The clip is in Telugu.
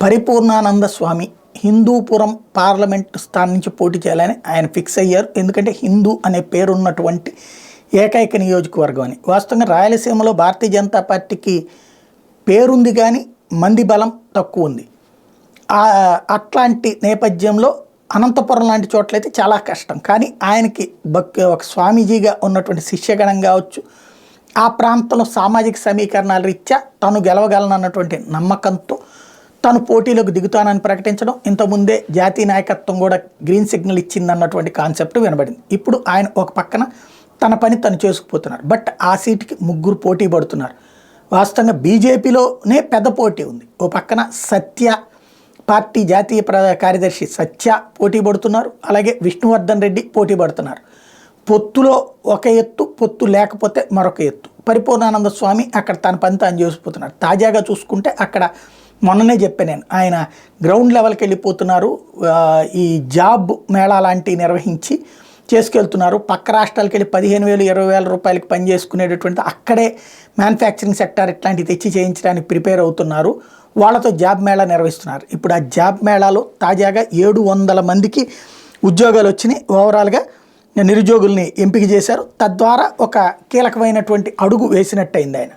పరిపూర్ణానంద స్వామి హిందూపురం పార్లమెంట్ స్థానం నుంచి పోటీ చేయాలని ఆయన ఫిక్స్ అయ్యారు. ఎందుకంటే హిందూ అనే పేరున్నటువంటి ఏకైక నియోజకవర్గం అని. వాస్తవంగా రాయలసీమలో భారతీయ జనతా పార్టీకి పేరుంది కానీ మంది బలం తక్కువ ఉంది. అట్లాంటి నేపథ్యంలో అనంతపురం లాంటి చోట్లయితే చాలా కష్టం. కానీ ఆయనకి ఒక స్వామీజీగా ఉన్నటువంటి శిష్యగణం కావచ్చు, ఆ ప్రాంతంలో సామాజిక సమీకరణాల రీత్యా తను గెలవగలనన్నటువంటి నమ్మకంతో తను పోటీలోకి దిగుతానని ప్రకటించడం, ఇంతకుముందే జాతీయ నాయకత్వం కూడా గ్రీన్ సిగ్నల్ ఇచ్చిందన్నటువంటి కాన్సెప్ట్ వినబడింది. ఇప్పుడు ఆయన ఒక పక్కన తన పని తను చేసుకుపోతున్నారు. బట్ ఆ సీటుకి ముగ్గురు పోటీ పడుతున్నారు. వాస్తవంగా బీజేపీలోనే పెద్ద పోటీ ఉంది. ఓ పక్కన సత్య పార్టీ జాతీయ కార్యదర్శి సత్య పోటీ పడుతున్నారు, అలాగే విష్ణువర్ధన్ రెడ్డి పోటీ పడుతున్నారు. పొత్తులో ఒక ఎత్తు, పొత్తు లేకపోతే మరొక ఎత్తు. పరిపూర్ణానంద స్వామి అక్కడ తన పని తాను చేసుకుపోతున్నారు. తాజాగా చూసుకుంటే అక్కడ మొన్ననే చెప్పాను నేను, ఆయన గ్రౌండ్ లెవెల్కి వెళ్ళిపోతున్నారు. ఈ జాబ్ మేళా లాంటివి నిర్వహించి చేసుకెళ్తున్నారు. పక్క రాష్ట్రాలకు వెళ్ళి 15,000 20,000 రూపాయలకి పని చేసుకునేటటువంటి అక్కడే మ్యానుఫ్యాక్చరింగ్ సెక్టార్ ఇట్లాంటివి తెచ్చి చేయించడానికి ప్రిపేర్ అవుతున్నారు. వాళ్ళతో జాబ్ మేళా నిర్వహిస్తున్నారు. ఇప్పుడు ఆ జాబ్ మేళాలో తాజాగా 700 మందికి ఉద్యోగాలు వచ్చినాయి. ఓవరాల్గా నిరుద్యోగుల్ని ఎంపిక చేశారు. తద్వారా ఒక కీలకమైనటువంటి అడుగు వేసినట్టయింది ఆయన.